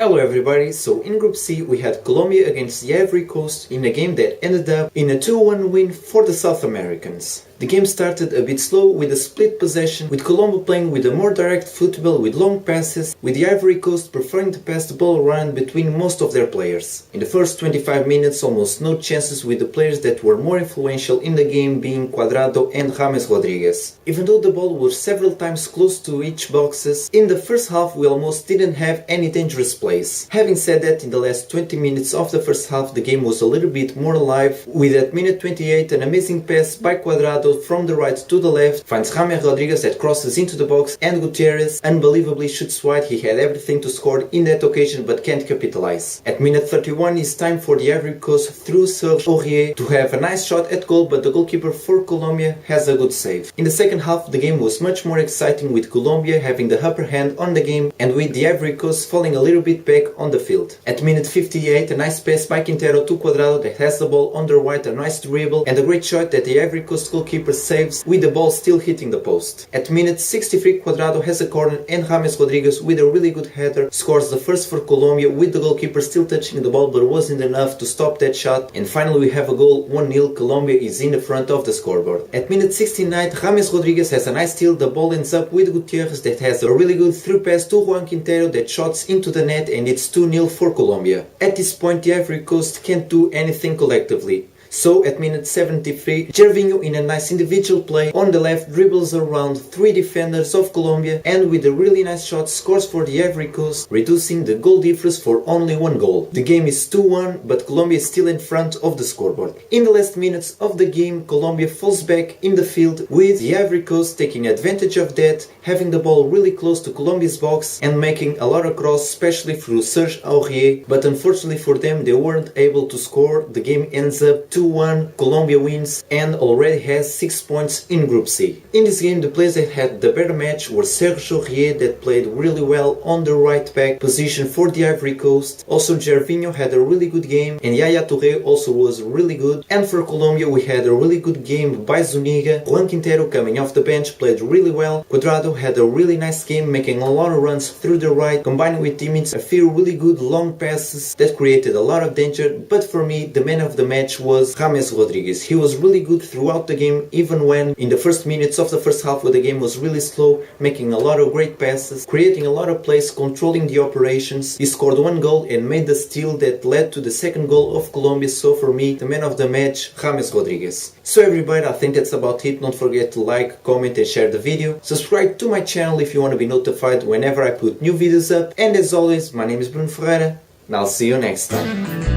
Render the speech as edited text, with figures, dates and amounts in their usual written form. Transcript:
Hello everybody, so in Group C we had Colombia against the Ivory Coast in a game that ended up in a 2-1 win for the South Americans. The game started a bit slow with a split possession, with Colombia playing with a more direct football with long passes, with the Ivory Coast preferring to pass the ball around between most of their players. In the first 25 minutes almost no chances, with the players that were more influential in the game being Cuadrado and James Rodriguez. Even though the ball was several times close to each boxes, in the first half we almost didn't have any dangerous plays. Having said that, in the last 20 minutes of the first half the game was a little bit more alive, with at minute 28 an amazing pass by Cuadrado from the right to the left, finds James Rodriguez that crosses into the box, and Gutierrez unbelievably shoots wide. He had everything to score in that occasion but can't capitalize. At minute 31 it's time for the Ivory Coast through Serge Aurier to have a nice shot at goal, but the goalkeeper for Colombia has a good save. In the second half the game was much more exciting, with Colombia having the upper hand on the game and with the Ivory Coast falling a little bit back on the field. At minute 58 a nice pass by Quintero to Cuadrado that has the ball on the right, a nice dribble and a great shot that the Ivory Coast goalkeeper saves with the ball still hitting the post. At minute 63 Cuadrado has a corner and James Rodriguez with a really good header scores the first for Colombia, with the goalkeeper still touching the ball but wasn't enough to stop that shot, and finally we have a goal. 1-0, Colombia is in the front of the scoreboard. At minute 69 James Rodriguez has a nice steal, the ball ends up with Gutierrez that has a really good through pass to Juan Quintero that shots into the net, and it's 2-0 for Colombia. At this point the Ivory Coast can't do anything collectively. So at minute 73, Gervinho in a nice individual play on the left dribbles around 3 defenders of Colombia and with a really nice shot scores for the Ivory Coast, reducing the goal difference for only 1 goal. The game is 2-1, but Colombia is still in front of the scoreboard. In the last minutes of the game, Colombia falls back in the field, with the Ivory Coast taking advantage of that, having the ball really close to Colombia's box and making a lot of cross, especially through Serge Aurier, but unfortunately for them they weren't able to score. The game ends up 2-1, Colombia wins and already has 6 points in Group C. In this game the players that had the better match were Serge Aurier, that played really well on the right back position for the Ivory Coast. Also Gervinho had a really good game and Yaya Touré also was really good. And for Colombia we had a really good game by Zuniga. Juan Quintero, coming off the bench, played really well. Cuadrado had a really nice game, making a lot of runs through the right, combining with teammates a few really good long passes that created a lot of danger. But for me the man of the match was James Rodriguez. He was really good throughout the game, even when in the first minutes of the first half where the game was really slow, making a lot of great passes, creating a lot of plays, controlling the operations. He scored 1 goal and made the steal that led to the second goal of Colombia. So for me, the man of the match, James Rodriguez. So everybody, I think that's about it. Don't forget to like, comment and share the video. Subscribe to my channel if you want to be notified whenever I put new videos up. And as always, my name is Bruno Ferreira and I'll see you next time.